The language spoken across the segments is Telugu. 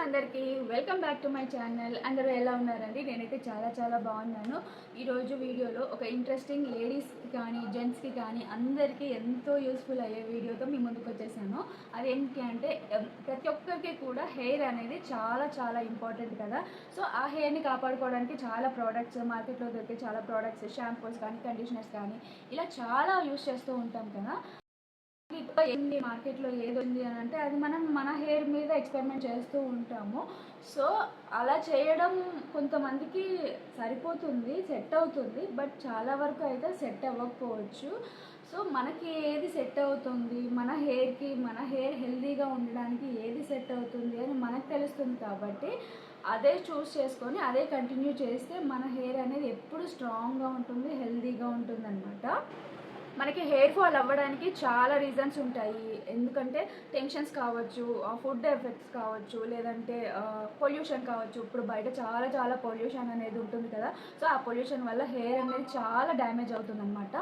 అందరికీ welcome back to my channel. అందరూ ఎలా ఉన్నారండి? నేనైతే చాలా బాగున్నాను. ఈరోజు వీడియోలో ఒక ఇంట్రెస్టింగ్ లేడీస్కి కానీ జెంట్స్కి కానీ అందరికీ ఎంతో యూస్ఫుల్ అయ్యే వీడియోతో మీ ముందుకు వచ్చేసాను. అదేంటి అంటే ప్రతి ఒక్కరికి కూడా హెయిర్ అనేది చాలా ఇంపార్టెంట్ కదా. సో ఆ హెయిర్ని కాపాడుకోవడానికి చాలా ప్రోడక్ట్స్ మార్కెట్లో దొరికే చాలా ప్రోడక్ట్స్, షాంపూస్ కానీ కండిషనర్స్ కానీ ఇలా చాలా యూస్ చేస్తూ ఉంటాం కదా. ఏంటి మార్కెట్లో ఏది ఉంది అని అంటే అది మనం మన హెయిర్ మీద ఎక్స్పెరిమెంట్ చేస్తూ ఉంటాము. సో అలా చేయడం కొంతమందికి సరిపోతుంది, సెట్ అవుతుంది, బట్ చాలా వరకు అయితే సెట్ అవ్వకపోవచ్చు. సో మనకి ఏది సెట్ అవుతుంది, మన హెయిర్కి, మన హెయిర్ హెల్తీగా ఉండడానికి ఏది సెట్ అవుతుంది అని మనకు తెలుస్తుంది. కాబట్టి అదే చూస్ చేసుకొని అదే కంటిన్యూ చేస్తే మన హెయిర్ అనేది ఎప్పుడు స్ట్రాంగ్గా ఉంటుంది, హెల్తీగా ఉంటుంది అన్నమాట. మనకి హెయిర్ ఫాల్ అవ్వడానికి చాలా రీజన్స్ ఉంటాయి. ఎందుకంటే టెన్షన్స్ కావచ్చు, ఫుడ్ ఎఫెక్ట్స్ కావచ్చు, లేదంటే పొల్యూషన్ కావచ్చు. ఇప్పుడు బయట చాలా పొల్యూషన్ అనేది ఉంటుంది కదా. సో ఆ పొల్యూషన్ వల్ల హెయిర్ అనేది చాలా డ్యామేజ్ అవుతుంది అనమాట.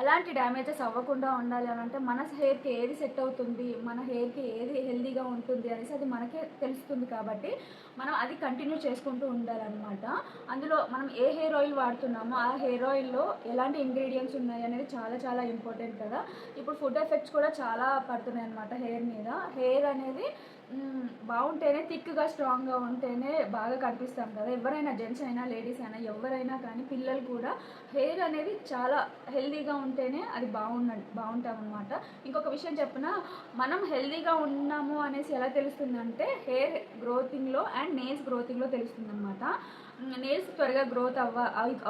అలాంటి డ్యామేజెస్ అవ్వకుండా ఉండాలి అని అంటే మన హెయిర్కి ఏది సెట్ అవుతుంది, మన హెయిర్కి ఏది హెల్తీగా ఉంటుంది అనేసి అది మనకే తెలుస్తుంది. కాబట్టి మనం అది కంటిన్యూ చేసుకుంటూ ఉండాలన్నమాట. అందులో మనం ఏ హెయిర్ ఆయిల్ వాడుతున్నామో ఆ హెయిర్ ఆయిల్లో ఎలాంటి ఇంగ్రీడియంట్స్ ఉన్నాయి అనేది చాలా ఇంపార్టెంట్ కదా. ఇప్పుడు ఫుడ్ ఎఫెక్ట్స్ కూడా చాలా పడుతున్నాయి అన్నమాట హెయిర్ మీద. హెయిర్ అనేది బాగుంటేనే, థిక్గా స్ట్రాంగ్గా ఉంటేనే బాగా కనిపిస్తాం కదా. ఎవరైనా జెంట్స్ అయినా లేడీస్ అయినా ఎవరైనా కానీ పిల్లలు కూడా హెయిర్ అనేది చాలా హెల్తీగా ఉంటేనే అది బాగుంటాం అనమాట. ఇంకొక విషయం చెప్పిన, మనం హెల్తీగా ఉన్నాము అనేసి ఎలా తెలుస్తుందంటే హెయిర్ గ్రోతింగ్లో అండ్ నెయిల్స్ గ్రోతింగ్లో తెలుస్తుంది అనమాట. నెయిల్స్ త్వరగా గ్రోత్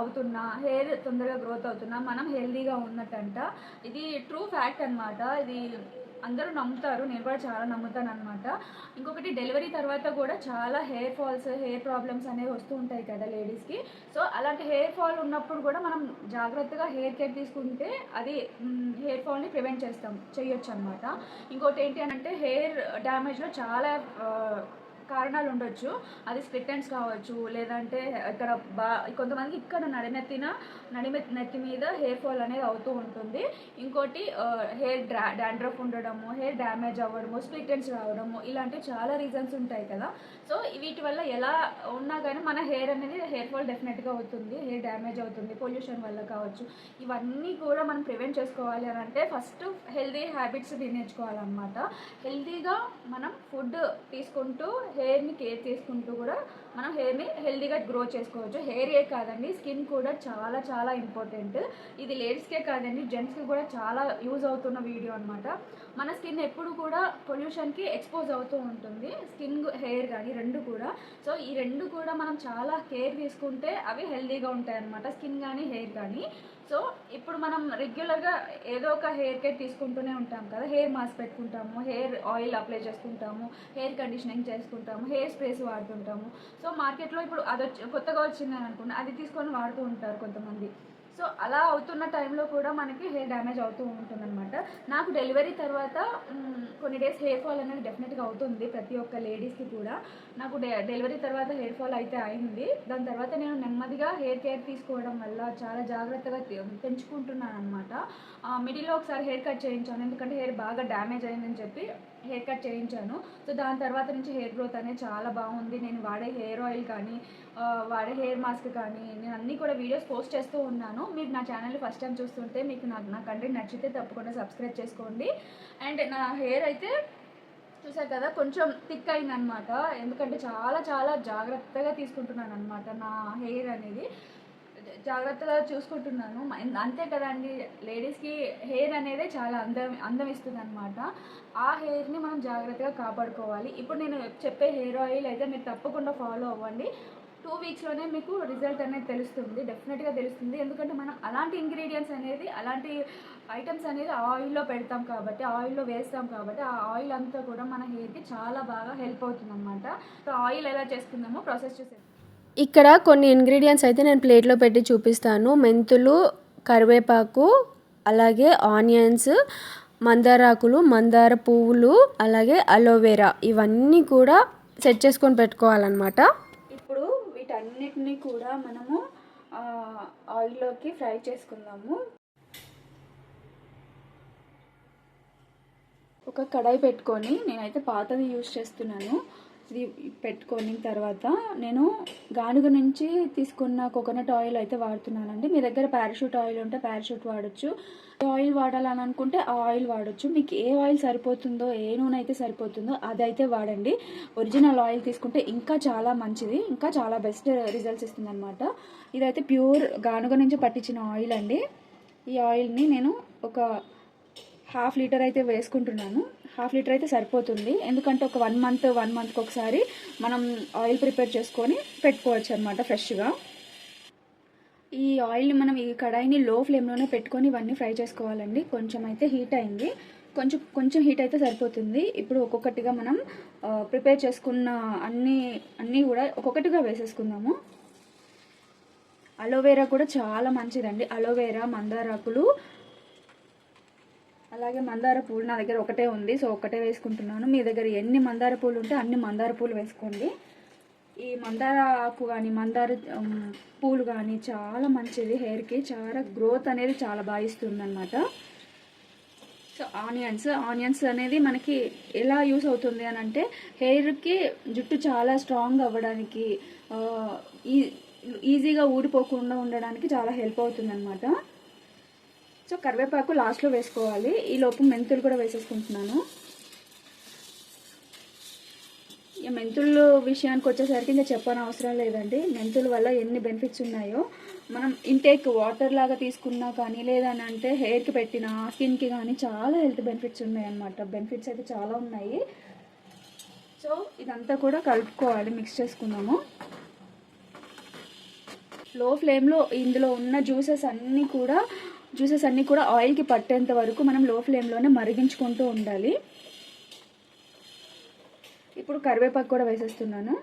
అవుతున్నా, హెయిర్ తొందరగా గ్రోత్ అవుతున్నా మనం హెల్తీగా ఉన్నట్టంట. ఇది ట్రూ ఫ్యాక్ట్ అనమాట. ఇది అందరూ నమ్ముతారు, నేను కూడా చాలా నమ్ముతాను అనమాట. ఇంకొకటి, డెలివరీ తర్వాత కూడా చాలా హెయిర్ ఫాల్స్, హెయిర్ ప్రాబ్లమ్స్ అనేవి వస్తూ ఉంటాయి కదా లేడీస్కి. సో అలాంటి హెయిర్ ఫాల్ ఉన్నప్పుడు కూడా మనం జాగ్రత్తగా హెయిర్ కేర్ తీసుకుంటే అది హెయిర్ ఫాల్ని ప్రివెంట్ చేయొచ్చు అనమాట. ఇంకోటి ఏంటి అంటే హెయిర్ డ్యామేజ్లో చాలా కారణాలు ఉండొచ్చు. అది స్ప్లిట్ ఎండ్స్ కావచ్చు, లేదంటే ఇక్కడ కొంతమందికి ఇక్కడ నడినెత్తి మీద హెయిర్ ఫాల్ అనేది అవుతూ ఉంటుంది. ఇంకోటి హెయిర్ డాండ్రఫ్ ఉండడము, హెయిర్ డ్యామేజ్ అవ్వడము, స్ప్లిట్ ఎండ్స్ రావడము, ఇలాంటి చాలా రీజన్స్ ఉంటాయి కదా. సో వీటి వల్ల ఎలా ఉన్నా కానీ మన హెయిర్ అనేది హెయిర్ ఫాల్ డెఫినెట్గా అవుతుంది, హెయిర్ డ్యామేజ్ అవుతుంది, పొల్యూషన్ వల్ల కావచ్చు. ఇవన్నీ కూడా మనం ప్రివెంట్ చేసుకోవాలి అని అంటే ఫస్ట్ హెల్తీ హ్యాబిట్స్ నేర్చుకోవాలన్నమాట. హెల్తీగా మనం ఫుడ్ తీసుకుంటూ హెయిర్ని కేర్ చేసుకుంటూ కూడా మనం హెయిర్ని హెల్తీగా గ్రో చేసుకోవచ్చు. హెయిరే కాదండి, స్కిన్ కూడా చాలా ఇంపార్టెంట్. ఇది లేడీస్కే కాదండి, జెంట్స్కి కూడా చాలా యూజ్ అవుతున్న వీడియో అనమాట. మన స్కిన్ ఎప్పుడు కూడా పొల్యూషన్కి ఎక్స్పోజ్ అవుతూ ఉంటుంది, స్కిన్ హెయిర్ కానీ రెండు కూడా. సో ఈ రెండు కూడా మనం చాలా కేర్ తీసుకుంటే అవి హెల్తీగా ఉంటాయి అన్నమాట, స్కిన్ కానీ హెయిర్ కానీ. సో ఇప్పుడు మనం రెగ్యులర్గా ఏదో ఒక హెయిర్ కేర్ తీసుకుంటూనే ఉంటాం కదా. హెయిర్ మాస్క్ పెట్టుకుంటాము, హెయిర్ ఆయిల్ అప్లై చేసుకుంటాము, హెయిర్ కండిషనింగ్ చేసుకుంటాము, హెయిర్ స్ప్రేస్ వాడుతుంటాము. సో మార్కెట్లో ఇప్పుడు అది కొత్తగా వచ్చిందని అనుకున్నా అది తీసుకొని వాడుతూ ఉంటారు కొంతమంది. సో అలా అవుతున్న టైంలో కూడా మనకి హెయిర్ డ్యామేజ్ అవుతూ ఉంటుందన్నమాట. నాకు డెలివరీ తర్వాత కొన్ని డేస్ హెయిర్ ఫాల్ అనేది డెఫినెట్గా అవుతుంది ప్రతి ఒక్క లేడీస్కి కూడా. నాకు డెలివరీ తర్వాత హెయిర్ ఫాల్ అయితే అయింది. దాని తర్వాత నేను నెమ్మదిగా హెయిర్ కేర్ తీసుకోవడం వల్ల చాలా జాగ్రత్తగా పెంచుకుంటున్నాను అనమాట. మిడిల్లో ఒకసారి హెయిర్ కట్ చేయించాను, ఎందుకంటే హెయిర్ బాగా డ్యామేజ్ అయిందని చెప్పి హెయిర్ కట్ చేయించాను. సో దాని తర్వాత నుంచి హెయిర్ గ్రోత్ అనేది చాలా బాగుంది. నేను వాడే హెయిర్ ఆయిల్ కానీ, వాడే హెయిర్ మాస్క్ కానీ నేను అన్నీ కూడా వీడియోస్ పోస్ట్ చేస్తూ ఉన్నాను. మీరు నా ఛానల్ని ఫస్ట్ టైం చూస్తుంటే మీకు నా కంటెంట్ నచ్చితే తప్పకుండా సబ్స్క్రైబ్ చేసుకోండి. అండ్ నా హెయిర్ అయితే చూసారు కదా కొంచెం థిక్ అయిందనమాట, ఎందుకంటే చాలా జాగ్రత్తగా తీసుకుంటున్నాను అనమాట. నా హెయిర్ అనేది జాగ్రత్తగా చూసుకుంటున్నాను. అంతే కదండి, లేడీస్కి హెయిర్ అనేది చాలా అందం ఇస్తుంది అనమాట. ఆ హెయిర్ని మనం జాగ్రత్తగా కాపాడుకోవాలి. ఇప్పుడు నేను చెప్పే హెయిర్ ఆయిల్ అయితే మీరు తప్పకుండా ఫాలో అవ్వండి. 2 వీక్స్లోనే మీకు రిజల్ట్ అనేది తెలుస్తుంది, డెఫినెట్గా తెలుస్తుంది. ఎందుకంటే మనం అలాంటి ఇంగ్రీడియంట్స్ అనేది, అలాంటి ఐటమ్స్ అనేది ఆయిల్లో పెడతాం కాబట్టి, ఆయిల్లో వేస్తాం కాబట్టి ఆ ఆయిల్ అంతా కూడా మన హెయిర్కి చాలా బాగా హెల్ప్ అవుతుంది అనమాట. సో ఆయిల్ ఎలా చేసుకుందామో ప్రాసెస్ చూసేది. ఇక్కడ కొన్ని ఇంగ్రీడియంట్స్ అయితే నేను ప్లేట్లో పెట్టి చూపిస్తాను. మెంతులు, కరివేపాకు, అలాగే ఆనియన్స్, మందారాకులు, మందార పువ్వులు, అలాగే అలోవెరా, ఇవన్నీ కూడా సెట్ చేసుకొని పెట్టుకోవాలన్నమాట. ఇప్పుడు వీటన్నిటిని కూడా మనము ఆయిల్లోకి ఫ్రై చేసుకుందాము. ఒక కడాయి పెట్టుకొని, నేనైతే పాతది యూజ్ చేస్తున్నాను. ఇది పెట్టుకొని తర్వాత నేను గానుగ నుంచి తీసుకున్న కోకోనట్ ఆయిల్ అయితే వాడుతున్నానండి. మీ దగ్గర పారాషూట్ ఆయిల్ ఉంటే పారాషూట్ వాడచ్చు. ఆయిల్ వాడాలని అనుకుంటే ఆ ఆయిల్ వాడచ్చు. మీకు ఏ ఆయిల్ సరిపోతుందో, ఏ నూనె అయితే సరిపోతుందో అదైతే వాడండి. ఒరిజినల్ ఆయిల్ తీసుకుంటే ఇంకా చాలా మంచిది, ఇంకా చాలా బెస్ట్ రిజల్ట్స్ ఇస్తుంది అనమాట. ఇదైతే ప్యూర్ గానుగ నుంచి పట్టించిన ఆయిల్ అండి. ఈ ఆయిల్ని నేను ఒక 1/2 లీటర్ అయితే వేసుకుంటున్నాను. 1/2 లీటర్ అయితే సరిపోతుంది. ఎందుకంటే ఒక 1 మంత్కి ఒకసారి మనం ఆయిల్ ప్రిపేర్ చేసుకొని పెట్టుకోవచ్చు అనమాట ఫ్రెష్గా. ఈ ఆయిల్ని మనం ఈ కడాయిని లో ఫ్లేమ్లోనే పెట్టుకొని ఇవన్నీ ఫ్రై చేసుకోవాలండి. కొంచెం అయితే హీట్ అయింది, కొంచెం హీట్ అయితే సరిపోతుంది. ఇప్పుడు ఒక్కొక్కటిగా మనం ప్రిపేర్ చేసుకున్న అన్నీ కూడా ఒక్కొక్కటిగా వేసేసుకుందాము. అలోవెరా కూడా చాలా మంచిదండి. అలోవెరా, మందారాకులు, అలాగే మందార పూలు నా దగ్గర ఒకటే ఉంది, సో ఒకటే వేసుకుంటున్నాను. మీ దగ్గర ఎన్ని మందార పూలు ఉంటే అన్ని మందార పూలు వేసుకోండి. ఈ మందార ఆకు కానీ మందార పూలు కానీ చాలా మంచిది, హెయిర్కి చాలా గ్రోత్ అనేది చాలా బాగా ఇస్తుంది అనమాట. సో ఆనియన్స్ అనేది మనకి ఎలా యూస్ అవుతుంది అని అంటే, హెయిర్కి జుట్టు చాలా స్ట్రాంగ్ అవ్వడానికి, ఈజీగా ఊడిపోకుండా ఉండడానికి చాలా హెల్ప్ అవుతుంది అనమాట. సో కరివేపాకు లాస్ట్లో వేసుకోవాలి. ఈ లోపు మెంతులు కూడా వేసేసుకుంటున్నాను. ఈ మెంతులు విషయానికి వచ్చేసరికి ఇంకా చెప్పని అవసరం లేదండి. మెంతుల వల్ల ఎన్ని బెనిఫిట్స్ ఉన్నాయో, మనం ఇంటేక్ వాటర్ లాగా తీసుకున్నా కానీ, లేదని అంటే హెయిర్కి పెట్టిన, స్కిన్కి కానీ చాలా హెల్త్ బెనిఫిట్స్ ఉన్నాయి అన్నమాట. బెనిఫిట్స్ అయితే చాలా ఉన్నాయి. సో ఇదంతా కూడా కలుపుకోవాలి, మిక్స్ చేసుకున్నాము. లో ఫ్లేమ్లో ఇందులో ఉన్న జ్యూసెస్ అన్నీ కూడా ఆయిల్కి పట్టేంత వరకు మనం లో ఫ్లేమ్లోనే మరిగించుకుంటూ ఉండాలి. ఇప్పుడు కరివేపాకు కూడా వేసేస్తున్నాను.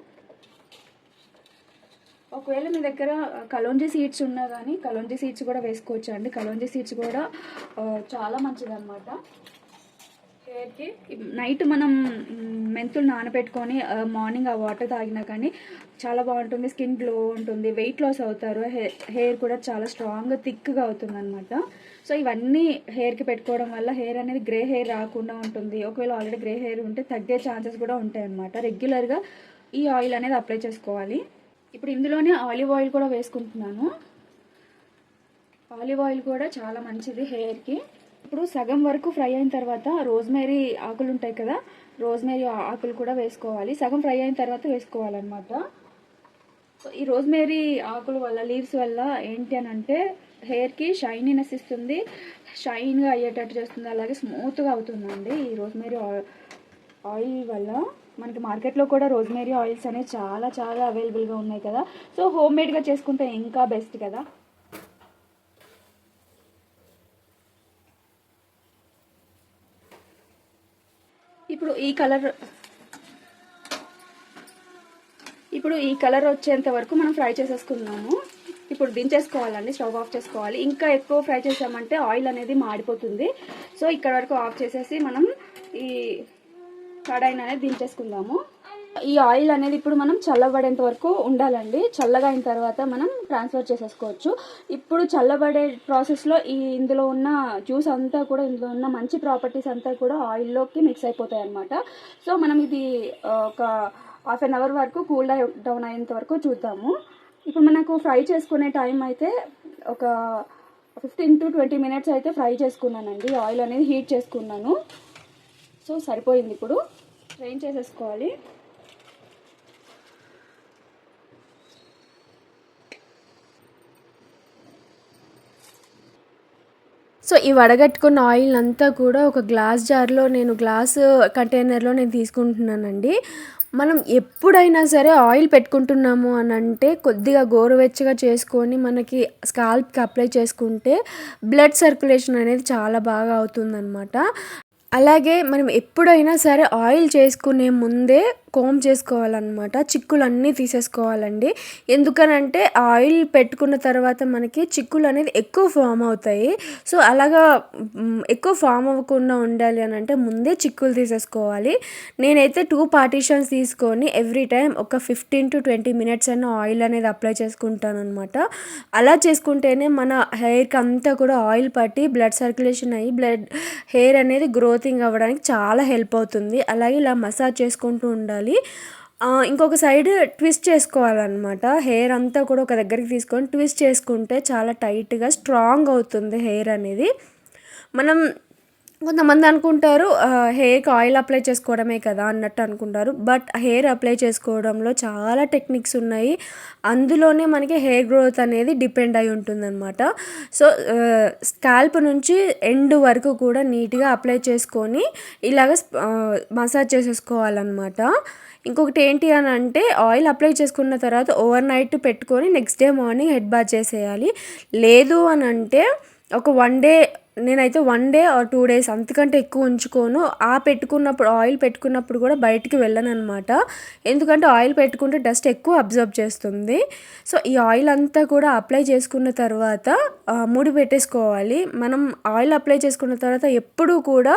ఒకవేళ మీ దగ్గర కలోంజీ సీడ్స్ ఉన్నా కానీ కలోంజీ సీడ్స్ కూడా వేసుకోవచ్చు అండి. కలోంజీ సీడ్స్ కూడా చాలా మంచిది అనమాట హెయిర్కి. నైట్ మనం మెంతులు నానబెట్టుకొని మార్నింగ్ ఆ వాటర్ తాగినా కానీ చాలా బాగుంటుంది. స్కిన్ గ్లో ఉంటుంది, వెయిట్ లాస్ అవుతారు, హెయిర్ కూడా చాలా స్ట్రాంగ్గా థిక్గా అవుతుంది అనమాట. సో ఇవన్నీ హెయిర్కి పెట్టుకోవడం వల్ల హెయిర్ అనేది గ్రే హెయిర్ రాకుండా ఉంటుంది. ఒకవేళ ఆల్రెడీ గ్రే హెయిర్ ఉంటే తగ్గే ఛాన్సెస్ కూడా ఉంటాయి అన్నమాట. రెగ్యులర్గా ఈ ఆయిల్ అనేది అప్లై చేసుకోవాలి. ఇప్పుడు ఇందులోనే ఆలివ్ ఆయిల్ కూడా వేసుకుంటున్నాను. ఆలివ్ ఆయిల్ కూడా చాలా మంచిది హెయిర్కి. ఇప్పుడు సగం వరకు ఫ్రై అయిన తర్వాత రోజ్మేరీ ఆకులు ఉంటాయి కదా, రోజ్మేరీ ఆకులు కూడా వేసుకోవాలి. సగం ఫ్రై అయిన తర్వాత వేసుకోవాలన్నమాట. సో ఈ రోజ్మేరీ ఆకుల వల్ల, లీవ్స్ వల్ల ఏంటి అని అంటే హెయిర్కి షైనీనెస్ ఇస్తుంది, షైన్గా అయ్యేటట్టు చేస్తుంది, అలాగే స్మూత్గా అవుతుందండి ఈ రోజ్మేరీ ఆయిల్ వల్ల. మనకి మార్కెట్లో కూడా రోజ్మేరీ ఆయిల్స్ అనేవి చాలా చాలా అవైలబుల్గా ఉన్నాయి కదా. సో హోమ్ మేడ్గా చేసుకుంటే ఇంకా బెస్ట్ కదా. ఇప్పుడు ఈ కలర్ వచ్చేంత వరకు మనం ఫ్రై చేసేసుకున్నాము. ఇప్పుడు దించేసుకోవాలండి, స్టవ్ ఆఫ్ చేసుకోవాలి. ఇంకా ఎక్కువ ఫ్రై చేసామంటే ఆయిల్ అనేది మాడిపోతుంది. సో ఇక్కడ వరకు ఆఫ్ చేసేసి మనం ఈ కడాయిని అనేది దించేసుకుందాము. ఈ ఆయిల్ అనేది ఇప్పుడు మనం చల్లబడేంత వరకు ఉండాలండి. చల్లగా అయిన తర్వాత మనం ట్రాన్స్ఫర్ చేసేసుకోవచ్చు. ఇప్పుడు చల్లబడే ప్రాసెస్లో ఇందులో ఉన్న జ్యూస్ అంతా కూడా, ఇందులో ఉన్న మంచి ప్రాపర్టీస్ అంతా కూడా ఆయిల్లోకి మిక్స్ అయిపోతాయి అన్నమాట. సో మనం ఇది ఒక 1/2 అవర్ వరకు కూల్ డౌన్ అయ్యేంత వరకు చూద్దాము. ఇప్పుడు మనకు ఫ్రై చేసుకునే టైం అయితే ఒక 15 to 20 మినిట్స్ అయితే ఫ్రై చేసుకున్నానండి. ఆయిల్ అనేది హీట్ చేసుకున్నాను. సో సరిపోయింది. ఇప్పుడు స్ట్రెయిన్ చేసేసుకోవాలి. సో ఈ వడగట్టుకున్న ఆయిల్ అంతా కూడా ఒక గ్లాస్ జార్లో, గ్లాస్ కంటైనర్లో నేను తీసుకుంటున్నానండి. మనం ఎప్పుడైనా సరే ఆయిల్ పెట్టుకుంటున్నాము అని అంటే కొద్దిగా గోరువెచ్చగా చేసుకొని మనకి స్కాల్ప్కి అప్లై చేసుకుంటే బ్లడ్ సర్క్యులేషన్ అనేది చాలా బాగా అవుతుందన్నమాట. అలాగే మనం ఎప్పుడైనా సరే ఆయిల్ చేసుకునే ముందే కోమ్ చేసుకోవాలన్నమాట. చిక్కులన్నీ తీసేసుకోవాలండి. ఎందుకనంటే ఆయిల్ పెట్టుకున్న తర్వాత మనకి చిక్కులు అనేది ఎక్కువ ఫామ్ అవుతాయి. సో అలాగా ఎక్కువ ఫామ్ అవ్వకుండా ఉండాలి అని అంటే ముందే చిక్కులు తీసేసుకోవాలి. నేనైతే 2 పార్టీషన్స్ తీసుకొని ఎవ్రీ టైం ఒక 15 to 20 మినిట్స్ అన్న ఆయిల్ అనేది అప్లై చేసుకుంటాను అనమాట. అలా చేసుకుంటేనే మన హెయిర్కి అంతా కూడా ఆయిల్ పట్టి బ్లడ్ సర్క్యులేషన్ అయ్యి హెయిర్ అనేది గ్రోతింగ్ అవ్వడానికి చాలా హెల్ప్ అవుతుంది. అలాగే ఇలా మసాజ్ చేసుకుంటూ ఉండాలి. ఇంకొక సైడ్ ట్విస్ట్ చేసుకోవాలన్నమాట. హెయిర్ అంతా కూడా ఒక దగ్గరికి తీసుకొని ట్విస్ట్ చేసుకుంటే చాలా టైట్‌గా స్ట్రాంగ్ అవుతుంది హెయిర్ అనేది. మనం కొంతమంది అనుకుంటారు హెయిర్‌కి ఆయిల్ అప్లై చేసుకోవడమే కదా అన్నట్టు అనుకుంటారు. బట్ హెయిర్ అప్లై చేసుకోవడంలో చాలా టెక్నిక్స్ ఉన్నాయి. అందులోనే మనకి హెయిర్ గ్రోత్ అనేది డిపెండ్ అయి ఉంటుందన్నమాట. సో, స్కాల్ప్ నుంచి ఎండ్ వరకు కూడా నీట్‌గా అప్లై చేసుకొని ఇలాగ మసాజ్ చేసేసుకోవాలన్నమాట. ఇంకొకటి ఏంటి అని అంటే ఆయిల్ అప్లై చేసుకున్న తర్వాత ఓవర్ నైట్ పెట్టుకొని next day morning head bath చేసేయాలి. లేదు అని అంటే ఒక 1 డే, నేనైతే 1 డే ఆర్ 2 డేస్ అంతకంటే ఎక్కువ ఉంచుకోను. పెట్టుకున్నప్పుడు ఆయిల్ పెట్టుకున్నప్పుడు కూడా బయటికి వెళ్ళననమాట. ఎందుకంటే ఆయిల్ పెట్టుకుంటే డస్ట్ ఎక్కువ అబ్జర్వ్ చేస్తుంది. సో, ఈ ఆయిల్ అంతా కూడా అప్లై చేసుకున్న తర్వాత ముడి పెట్టేసుకోవాలి. మనం ఆయిల్ అప్లై చేసుకున్న తర్వాత ఎప్పుడూ కూడా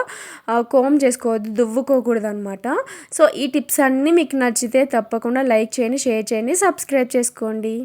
కోమ్ చేసుకోవద్దు, దువ్వుకోకూడదనమాట. సో, ఈ టిప్స్ అన్నీ మీకు నచ్చితే తప్పకుండా లైక్ చేయండి, షేర్ చేయండి, సబ్స్క్రైబ్ చేసుకోండి.